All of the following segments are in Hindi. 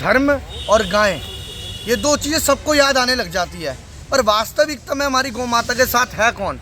धर्म और गाय, ये दो चीज़ें सबको याद आने लग जाती है, पर वास्तविकता में हमारी गौ माता के साथ है कौन?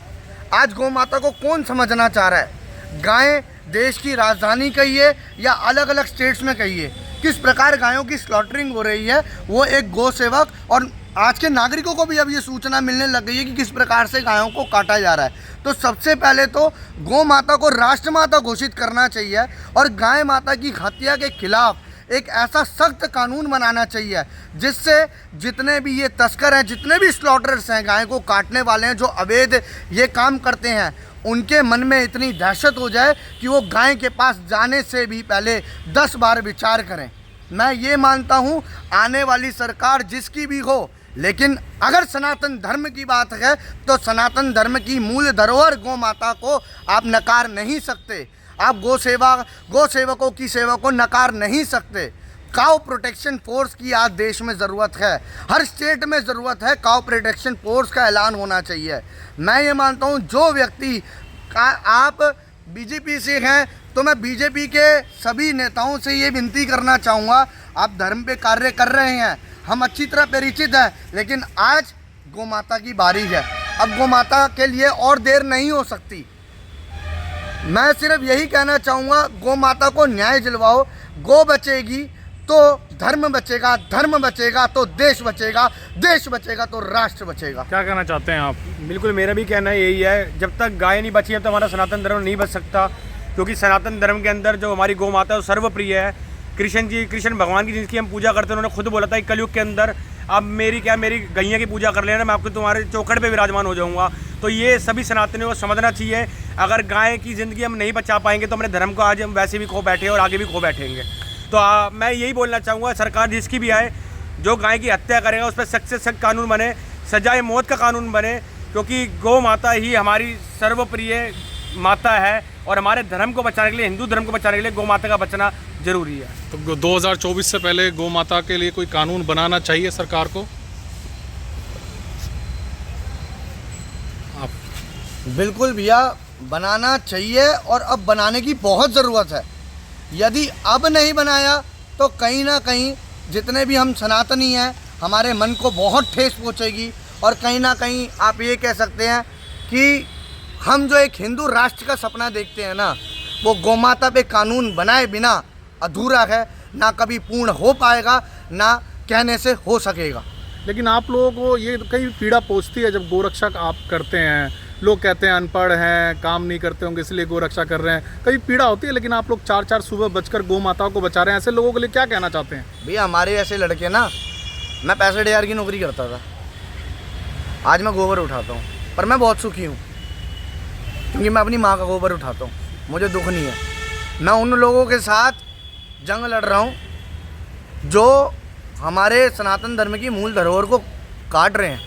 आज गौ माता को कौन समझना चाह रहा है? गाय देश की राजधानी कहिए या अलग अलग स्टेट्स में कहिए, किस प्रकार गायों की स्लॉटरिंग हो रही है, वो एक गौ सेवक और आज के नागरिकों को भी अब ये सूचना मिलने लग गई है कि किस प्रकार से गायों को काटा जा रहा है। तो सबसे पहले तो गौ माता को राष्ट्रमाता घोषित करना चाहिए और गाय माता की हत्या के खिलाफ एक ऐसा सख्त कानून बनाना चाहिए जिससे जितने भी ये तस्कर हैं, जितने भी स्लॉटरर्स हैं, गाय को काटने वाले हैं, जो अवैध ये काम करते हैं, उनके मन में इतनी दहशत हो जाए कि वो गाय के पास जाने से भी पहले 10 बार विचार करें। मैं ये मानता हूँ आने वाली सरकार जिसकी भी हो, लेकिन अगर सनातन धर्म की बात है तो सनातन धर्म की मूल धरोहर गौ माता को आप नकार नहीं सकते। आप गौ सेवकों की सेवा को नकार नहीं सकते। काउ प्रोटेक्शन फोर्स की आज देश में ज़रूरत है, हर स्टेट में ज़रूरत है। काउ प्रोटेक्शन फोर्स का ऐलान होना चाहिए। मैं ये मानता हूँ जो व्यक्ति आप बीजेपी से हैं तो मैं बीजेपी के सभी नेताओं से ये विनती करना चाहूँगा, आप धर्म पे कार्य कर रहे हैं, हम अच्छी तरह परिचित हैं, लेकिन आज गौ माता की बारी है। अब गौ माता के लिए और देर नहीं हो सकती। मैं सिर्फ यही कहना चाहूँगा, गौ माता को न्याय दिलवाओ। गौ बचेगी तो धर्म बचेगा, धर्म बचेगा तो देश बचेगा, देश बचेगा तो राष्ट्र बचेगा। क्या कहना चाहते हैं आप? बिल्कुल मेरा भी कहना यही है, जब तक गाय नहीं बची है तो हमारा सनातन धर्म नहीं बच सकता, क्योंकि सनातन धर्म के अंदर जो हमारी गौ माता है वो सर्वप्रिय है। कृष्ण भगवान की जिनकी हम पूजा करते हैं, उन्होंने खुद बोला था कि कलयुग के अंदर अब मेरी गैया की पूजा कर लेना, मैं आपको तुम्हारे चौखट पे विराजमान हो जाऊंगा। तो ये सभी सनातनियों को समझना चाहिए, अगर गाय की ज़िंदगी हम नहीं बचा पाएंगे तो अपने धर्म को आज हम वैसे भी खो बैठे और आगे भी खो बैठेंगे। तो मैं यही बोलना चाहूँगा, सरकार जिसकी भी आए, जो गाय की हत्या करेगा उस पर सख्त से सख्त कानून बने, सजाए मौत का कानून बने, क्योंकि गौ माता ही हमारी सर्वप्रिय माता है और हमारे धर्म को बचाने के लिए, हिंदू धर्म को बचाने के लिए गौ माता का बचना जरूरी है। तो 2024 से पहले गौ माता के लिए कोई कानून बनाना चाहिए सरकार को? आप बिल्कुल भैया, बनाना चाहिए और अब बनाने की बहुत ज़रूरत है। यदि अब नहीं बनाया तो कहीं ना कहीं जितने भी हम सनातनी हैं, हमारे मन को बहुत ठेस पहुंचेगी और कहीं ना कहीं आप ये कह सकते हैं कि हम जो एक हिंदू राष्ट्र का सपना देखते हैं ना, वो गौ माता पे कानून बनाए बिना अधूरा है, ना कभी पूर्ण हो पाएगा, ना कहने से हो सकेगा। लेकिन आप लोगों को ये कई पीड़ा पहुंचती है जब गोरक्षा आप करते हैं, लोग कहते हैं अनपढ़ हैं, काम नहीं करते होंगे इसलिए गोरक्षा कर रहे हैं, कई पीड़ा होती है, लेकिन आप लोग 4-4 सुबह बजकर गौ माताओं को बचा रहे हैं। ऐसे लोगों के लिए क्या कहना चाहते हैं? भैया हमारे ऐसे लड़के ना, मैं 65,000 की नौकरी करता था, आज मैं गोबर उठाता हूँ, पर मैं बहुत सुखी हूँ क्योंकि मैं अपनी माँ का गोबर उठाता हूँ, मुझे दुख नहीं है। मैं उन लोगों के साथ जंग लड़ रहा हूँ जो हमारे सनातन धर्म की मूल धरोहर को काट रहे हैं।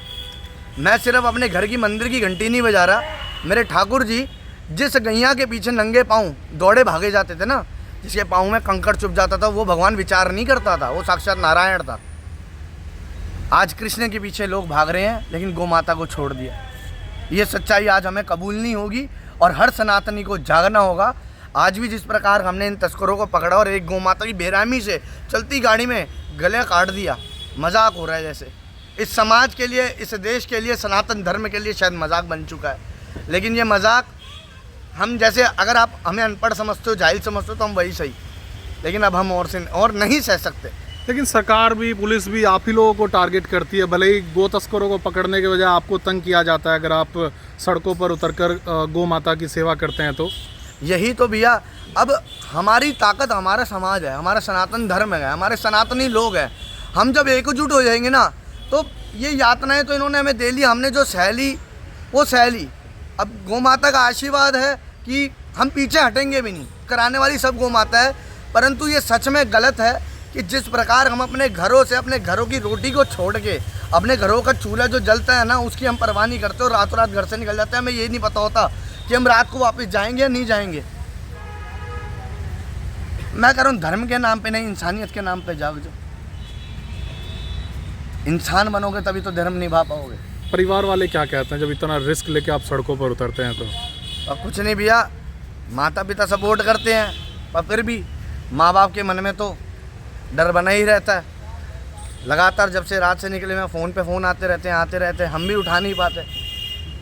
मैं सिर्फ अपने घर की मंदिर की घंटी नहीं बजा रहा, मेरे ठाकुर जी जिस गैया के पीछे नंगे पाँव दौड़े भागे जाते थे ना, जिसके पाँव में कंकड़ चुभ जाता था, वो भगवान विचार नहीं करता था, वो साक्षात नारायण था। आज कृष्ण के पीछे लोग भाग रहे हैं लेकिन गौ माता को छोड़ दिया। ये सच्चाई आज हमें कबूल नहीं होगी और हर सनातनी को जागना होगा। आज भी जिस प्रकार हमने इन तस्करों को पकड़ा और एक गौ माता की बेरहमी से चलती गाड़ी में गले काट दिया, मजाक हो रहा है। जैसे इस समाज के लिए, इस देश के लिए, सनातन धर्म के लिए शायद मजाक बन चुका है, लेकिन ये मजाक हम जैसे, अगर आप हमें अनपढ़ समझते हो, जाहिल समझते हो तो हम वही सही, लेकिन अब हम और नहीं सह सकते। लेकिन सरकार भी, पुलिस भी आप ही लोगों को टारगेट करती है, भले ही गौ तस्करों को पकड़ने के बजाय आपको तंग किया जाता है अगर आप सड़कों पर उतरकर गौ माता की सेवा करते हैं तो। यही तो भैया, अब हमारी ताकत हमारा समाज है, हमारा सनातन धर्म है, हमारे सनातनी लोग हैं। हम जब एकजुट हो जाएंगे ना, तो ये यातनाएं तो इन्होंने हमें दे ली, हमने जो सहली वो सहली। अब गौ माता का आशीर्वाद है कि हम पीछे हटेंगे भी नहीं, कराने वाली सब गौ माता है। परंतु ये सच में गलत है कि जिस प्रकार हम अपने घरों से, अपने घरों की रोटी को छोड़ के, अपने घरों का चूल्हा जो जलता है ना, उसकी हम परवाह नहीं करते और रातों रात घर से निकल जाते हैं। हमें ये नहीं पता होता कि हम रात को वापस जाएंगे या नहीं जाएंगे। मैं कह रहा हूँ धर्म के नाम पे नहीं, इंसानियत के नाम पे जाओ। जो इंसान बनोगे तभी तो धर्म निभा पाओगे। परिवार वाले क्या कहते हैं जब इतना रिस्क लेके आप सड़कों पर उतरते हैं तो? और कुछ नहीं भैया, माता पिता सपोर्ट करते हैं, पर फिर भी माँ बाप के मन में तो डर बना ही रहता है। लगातार जब से रात से निकले मैं फ़ोन पे फ़ोन आते रहते हैं, हम भी उठा नहीं पाते।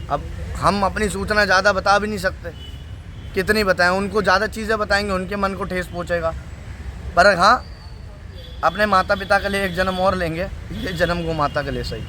अब हम अपनी सूचना ज़्यादा बता भी नहीं सकते, कितनी बताएं, उनको ज़्यादा चीज़ें बताएंगे उनके मन को ठेस पहुँचेगा। पर हाँ, अपने माता पिता के लिए एक जन्म और लेंगे, ये जन्म गौ माता के लिए सही।